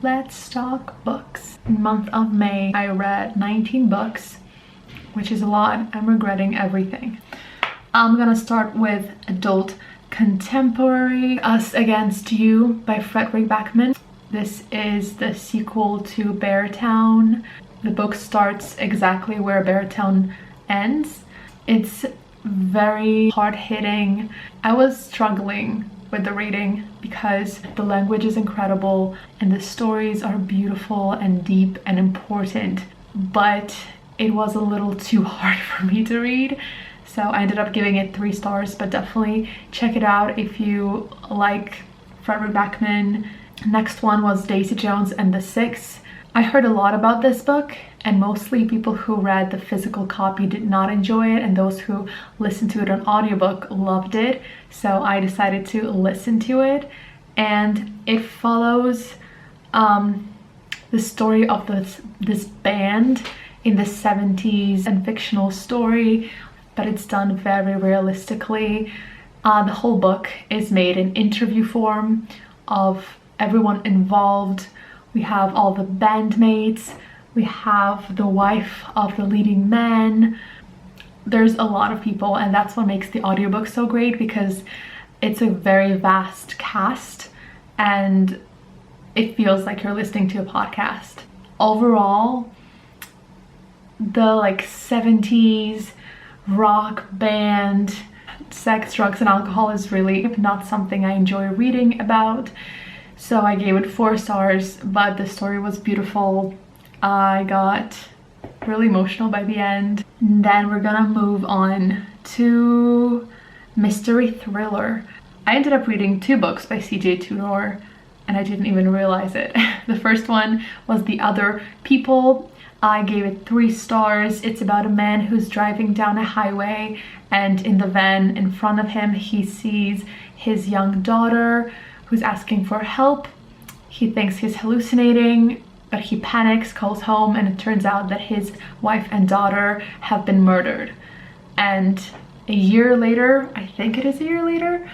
let's talk books. In the month of May, I read 19 books, which is a lot. I'm regretting everything. I'm gonna start with adult contemporary, Us Against You by Fredrik Backman. This is the sequel to Beartown. The book starts exactly where Beartown ends. It's very hard-hitting. I was struggling with the reading because the language is incredible and the stories are beautiful and deep and important, but it was a little too hard for me to read. So I ended up giving it 3 stars, but definitely check it out if you like Fredrik Backman. Next one was Stacy Jones and the Six. I heard a lot about this book, and mostly people who read the physical copy did not enjoy it, and those who listened to it on audiobook loved it. So I decided to listen to it, and it follows the story of this band in the 70s and fictional story, but it's done very realistically. The whole book is made in interview form of everyone involved. We have all the bandmates, we have the wife of the leading man. There's a lot of people, and that's what makes the audiobook so great, because it's a very vast cast and it feels like you're listening to a podcast. Overall, the like 70s rock band, sex, drugs, and alcohol is really not something I enjoy reading about. So I gave it 4 stars, but the story was beautiful. I got really emotional by the end. And then we're gonna move on to mystery thriller. I ended up reading 2 books by CJ Tudor, and I didn't even realize it. The first one was The Other People. I gave it 3 stars. It's about a man who's driving down a highway, and in the van in front of him he sees his young daughter who's asking for help. He thinks he's hallucinating, but he panics, calls home, and it turns out that his wife and daughter have been murdered. And a year later, I think it is a year later,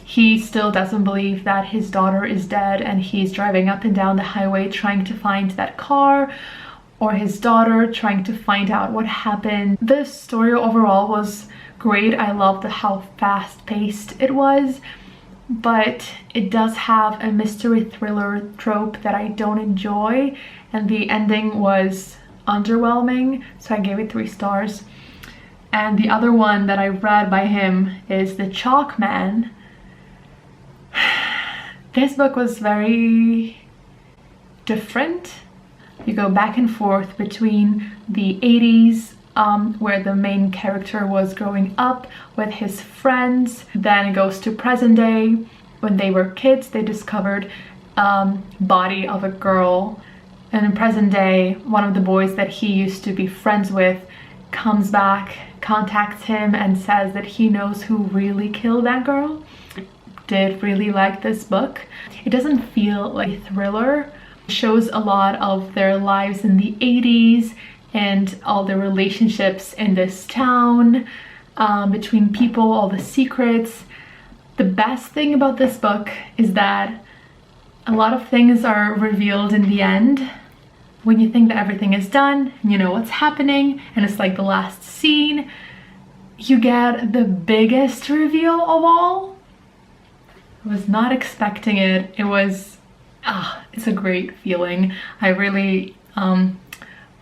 he still doesn't believe that his daughter is dead, and he's driving up and down the highway trying to find that car or his daughter, trying to find out what happened. The story overall was great. I loved how fast-paced it was, but it does have a mystery thriller trope that I don't enjoy, and the ending was underwhelming, so I gave it 3 stars. And the other one that I read by him is The Chalk Man. This book was very different. You go back and forth between the 80s, where the main character was growing up with his friends. Then it goes to present day. When they were kids, they discovered body of a girl. And in present day, one of the boys that he used to be friends with comes back, contacts him, and says that he knows who really killed that girl. Did really like this book. It doesn't feel like a thriller. It shows a lot of their lives in the 80s and all the relationships in this town, between people, all the secrets. The best thing about this book is that a lot of things are revealed in the end. When you think that everything is done, you know what's happening, and it's like the last scene, you get the biggest reveal of all. I was not expecting it. It was, it's a great feeling. I really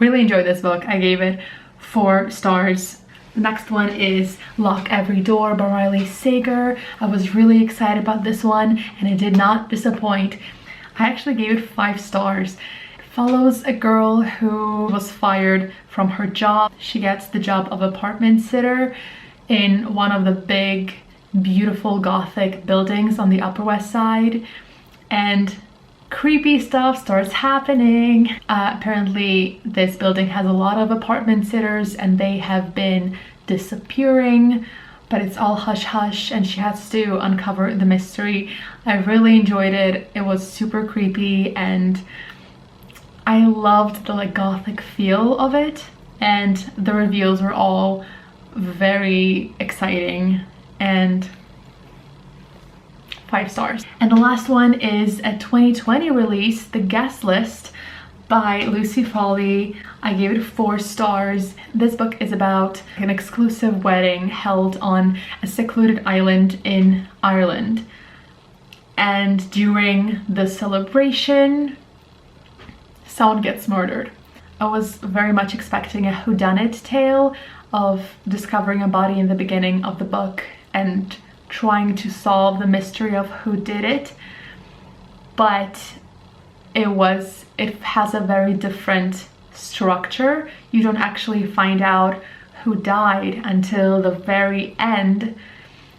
enjoyed this book. I gave it 4 stars. The next one is Lock Every Door by Riley Sager. I was really excited about this one, and it did not disappoint. I actually gave it 5 stars. It follows a girl who was fired from her job. She gets the job of apartment sitter in one of the big, beautiful Gothic buildings on the Upper West Side, and creepy stuff starts happening. Apparently this building has a lot of apartment sitters, and they have been disappearing, but it's all hush hush, and she has to uncover the mystery. I really enjoyed it. It was super creepy, and I loved the like Gothic feel of it, and the reveals were all very exciting and 5 stars. And the last one is a 2020 release, The Guest List by Lucy Foley. I gave it 4 stars. This book is about an exclusive wedding held on a secluded island in Ireland. And during the celebration, someone gets murdered. I was very much expecting a whodunit tale of discovering a body in the beginning of the book and trying to solve the mystery of who did it, but it has a very different structure. You don't actually find out who died until the very end.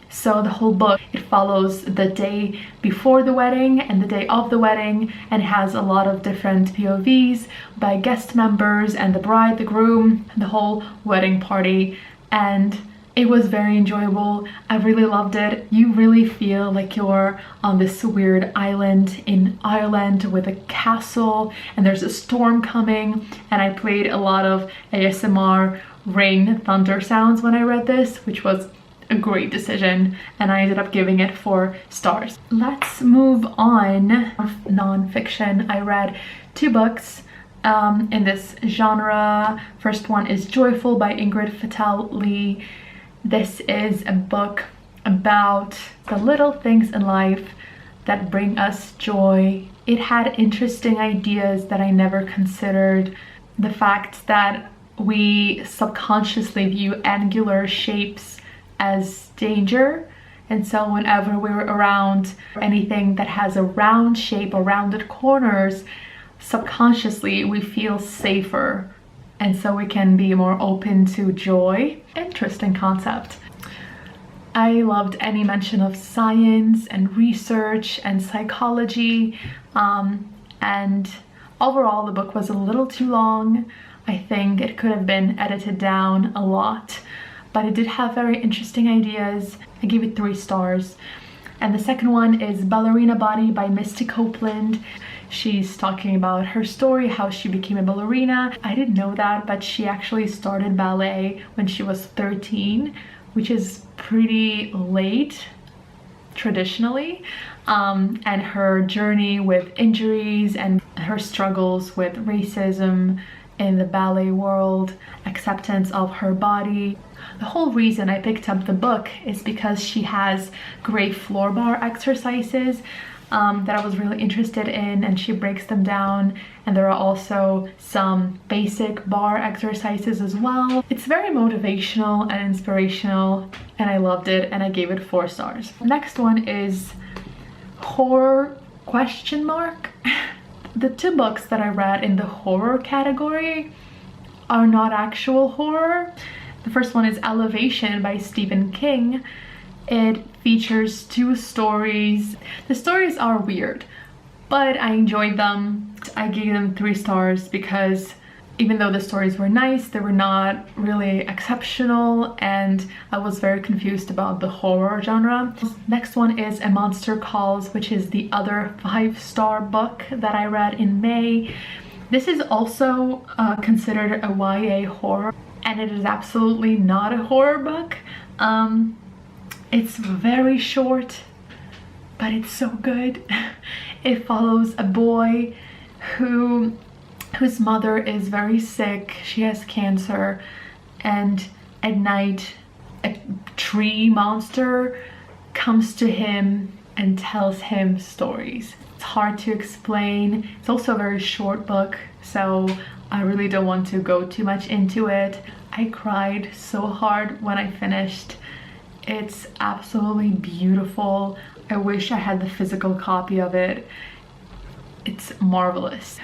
So the whole book, it follows the day before the wedding and the day of the wedding, and has a lot of different POVs by guest members and the bride, the groom, the whole wedding party. And it was very enjoyable. I really loved it. You really feel like you're on this weird island in Ireland with a castle, and there's a storm coming. And I played a lot of ASMR rain thunder sounds when I read this, which was a great decision, and I ended up giving it 4 stars. Let's move on. Non-fiction. I read 2 books in this genre. First one is Joyful by Ingrid Fattal Lee. This is a book about the little things in life that bring us joy. It had interesting ideas that I never considered. The fact that we subconsciously view angular shapes as danger, and so whenever we're around anything that has a round shape or rounded corners, subconsciously we feel safer, and so we can be more open to joy. Interesting concept. I loved any mention of science and research and psychology, and overall the book was a little too long. I think it could have been edited down a lot, but it did have very interesting ideas. I gave it 3 stars. And the second one is Ballerina Body by Misty Copeland. She's talking about her story, how she became a ballerina. I didn't know that, but she actually started ballet when she was 13, which is pretty late traditionally. And her journey with injuries and her struggles with racism in the ballet world, acceptance of her body. The whole reason I picked up the book is because she has great floor bar exercises that I was really interested in, and she breaks them down, and there are also some basic bar exercises as well. It's very motivational and inspirational, and I loved it, and I gave it 4 stars. Next one is Horror ? The 2 books that I read in the horror category are not actual horror. The first one is Elevation by Stephen King. It features 2 stories. The stories are weird, but I enjoyed them. I gave them 3 stars because even though the stories were nice, they were not really exceptional, and I was very confused about the horror genre. Next one is A Monster Calls, which is the other 5-star book that I read in May. This is also considered a YA horror, and it is absolutely not a horror book. It's very short, but it's so good. It follows a boy whose mother is very sick. She has cancer, and at night a tree monster comes to him and tells him stories. It's hard to explain. It's also a very short book, so I really don't want to go too much into it. I cried so hard when I finished. It's absolutely beautiful. I wish I had the physical copy of it. It's marvelous.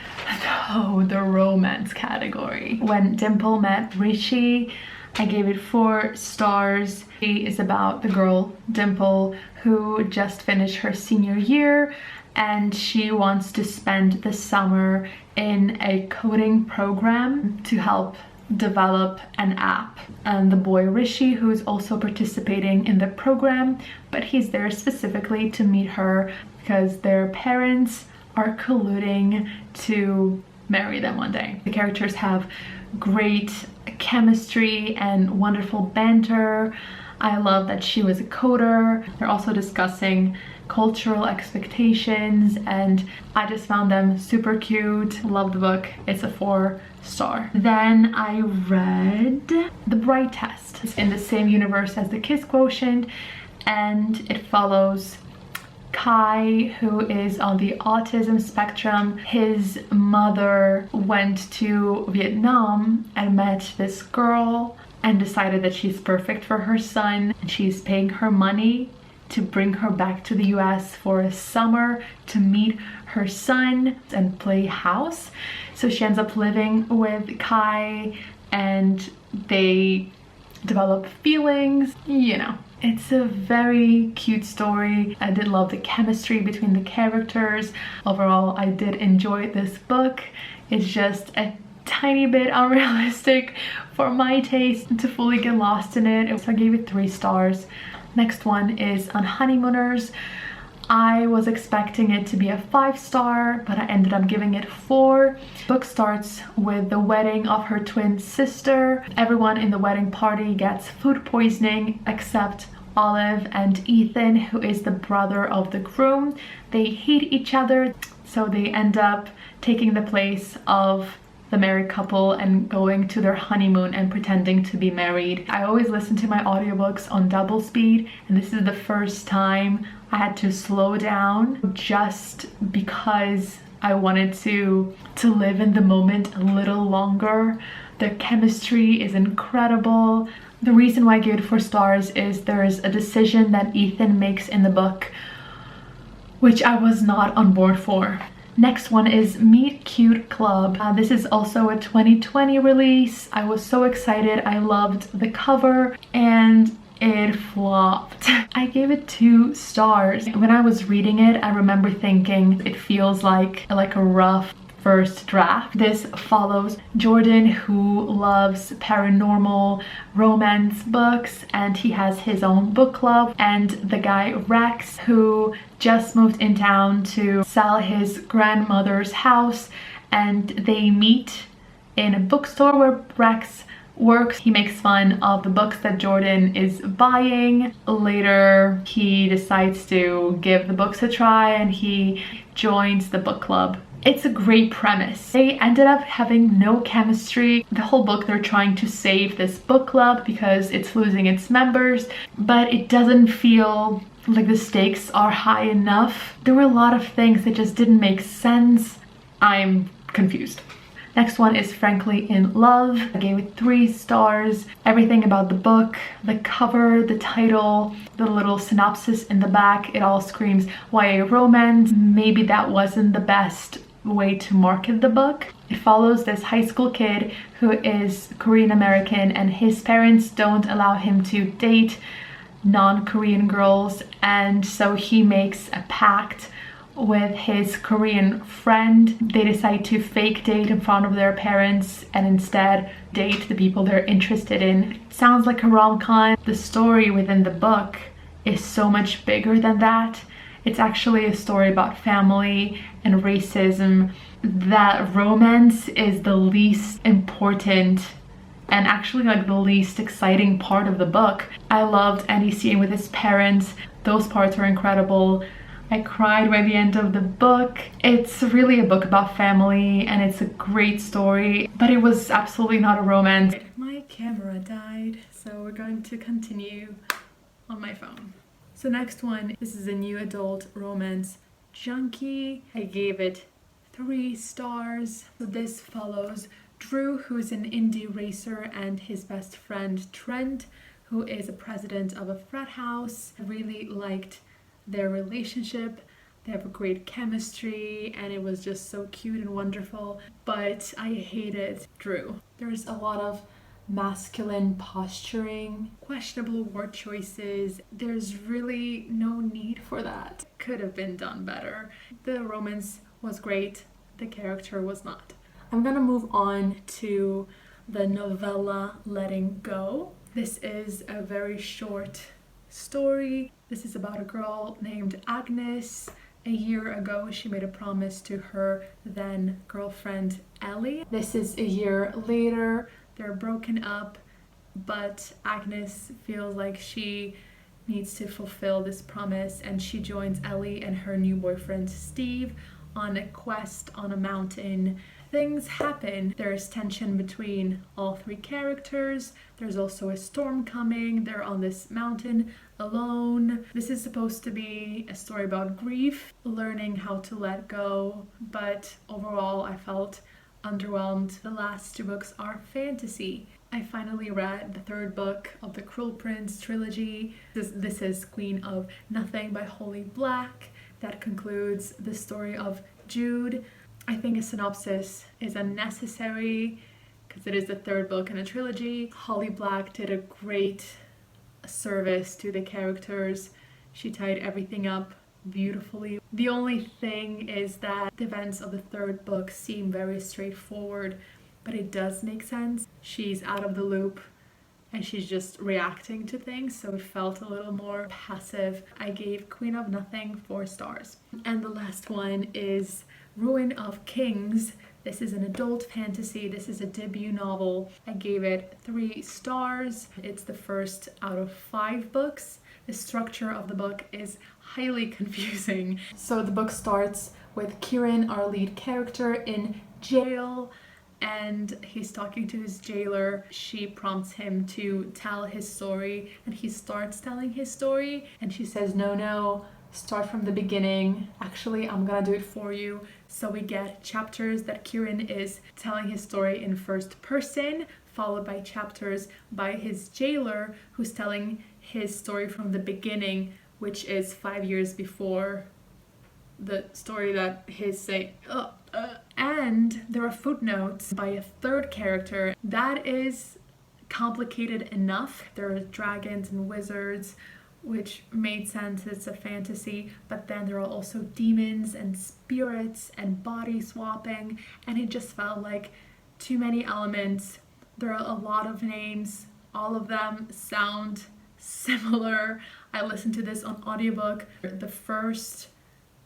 Oh, the romance category. When Dimple Met Rishi, I gave it 4 stars. It is about the girl Dimple who just finished her senior year, and she wants to spend the summer in a coding program to help develop an app. And the boy Rishi, who is also participating in the program, but he's there specifically to meet her because their parents are colluding to marry them one day. The characters have great chemistry and wonderful banter. I love that she was a coder. They're also discussing cultural expectations, and I just found them super cute. Love the book. It's a 4-star. Then I read The Bright Test. It's in the same universe as The Kiss Quotient, and it follows Kai, who is on the autism spectrum. His mother went to Vietnam and met this girl and decided that she's perfect for her son, and she's paying her money to bring her back to the US for a summer to meet her son and play house. So she ends up living with Kai and they develop feelings, you know. It's a very cute story. I did love the chemistry between the characters. Overall, I did enjoy this book. It's just a tiny bit unrealistic for my taste to fully get lost in it. So I gave it 3 stars. Next one is on Honeymooners. I was expecting it to be a 5-star, but I ended up giving it 4. Book starts with the wedding of her twin sister. Everyone in the wedding party gets food poisoning except Olive and Ethan, who is the brother of the groom. They hate each other, so they end up taking the place of the married couple and going to their honeymoon and pretending to be married. I always listen to my audiobooks on double speed, and this is the first time I had to slow down just because I wanted to live in the moment a little longer. The chemistry is incredible. The reason why I gave it 4 stars is there's a decision that Ethan makes in the book which I was not on board for. Next one is Meet Cute Club. This is also a 2020 release. I was so excited. I loved the cover and it flopped. I gave it 2 stars. When I was reading it, I remember thinking it feels like a rough first draft. This follows Jordan, who loves paranormal romance books, and he has his own book club, and the guy Rex, who just moved in town to sell his grandmother's house, and they meet in a bookstore where Rex works. He makes fun of the books that Jordan is buying. Later, he decides to give the books a try and he joins the book club. It's a great premise. They ended up having no chemistry. The whole book they're trying to save this book club because it's losing its members, but it doesn't feel like the stakes are high enough. There were a lot of things that just didn't make sense. I'm confused. Next one is Frankly in Love. I gave it 3 stars. Everything about the book, the cover, the title, the little synopsis in the back, it all screams YA romance. Maybe that wasn't the best way to market the book. It follows this high school kid who is Korean American, and his parents don't allow him to date non-Korean girls, and so he makes a pact with his Korean friend. They decide to fake date in front of their parents and instead date the people they're interested in. It sounds like a rom-com. The story within the book is so much bigger than that. It's actually a story about family and racism. That romance is the least important and actually like the least exciting part of the book. I loved any scene with his parents. Those parts were incredible. I cried by the end of the book. It's really a book about family and it's a great story, but it was absolutely not a romance. My camera died, so we're going to continue on my phone. So next one, this is a new adult romance junkie. I gave it 3 stars. So this follows Drew, who's an indie racer, and his best friend Trent, who is a president of a frat house. I really liked their relationship. They have a great chemistry and it was just so cute and wonderful, but I hated Drew. There's a lot of masculine posturing, questionable word choices. There's really no need for that. Could have been done better. The romance was great, the character was not. I'm gonna move on to the novella Letting Go. This is a very short story. This is about a girl named Agnes. A year ago, she made a promise to her then girlfriend Ellie. This is a year later. They're broken up, but Agnes feels like she needs to fulfill this promise, and she joins Ellie and her new boyfriend Steve on a quest on a mountain. Things happen. There's tension between all three characters. There's also a storm coming. They're on this mountain alone. This is supposed to be a story about grief, learning how to let go, but overall I felt underwhelmed. The last two books are fantasy. I finally read the third book of the Cruel Prince trilogy. This is Queen of Nothing by Holly Black. That concludes the story of Jude. I think a synopsis is unnecessary because it is the third book in a trilogy. Holly Black did a great service to the characters. She tied everything up beautifully. The only thing is that the events of the third book seem very straightforward, but it does make sense. She's out of the loop and she's just reacting to things, so it felt a little more passive. I gave Queen of Nothing 4 stars. And the last one is Ruin of Kings. This is an adult fantasy. This is a debut novel. I gave it 3 stars. It's the first out of 5 books. The structure of the book is highly confusing. So the book starts with Kieran, our lead character, in jail, and he's talking to his jailer. She prompts him to tell his story, and he starts telling his story, and she says, no, start from the beginning. Actually, I'm gonna do it for you. So we get chapters that Kieran is telling his story in first person, followed by chapters by his jailer, who's telling his story from the beginning, which is 5 years before the story that he's saying. And there are footnotes by a third character. That is complicated enough. There are dragons and wizards, which made sense, it's a fantasy, but then there are also demons and spirits and body swapping, and it just felt like too many elements. There are a lot of names, all of them sound similar. I listened to this on audiobook. The first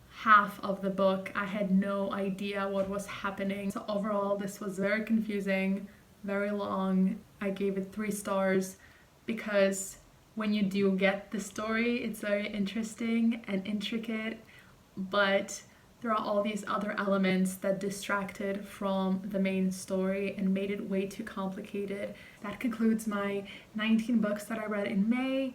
half of the book, I had no idea what was happening. So overall, this was very confusing, very long. I gave it 3 stars because when you do get the story, it's very interesting and intricate, but there are all these other elements that distracted from the main story and made it way too complicated. That concludes my 19 books that I read in May.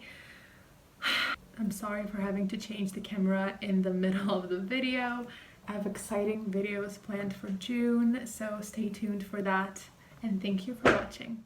I'm sorry for having to change the camera in the middle of the video. I have exciting videos planned for June, so stay tuned for that, and thank you for watching.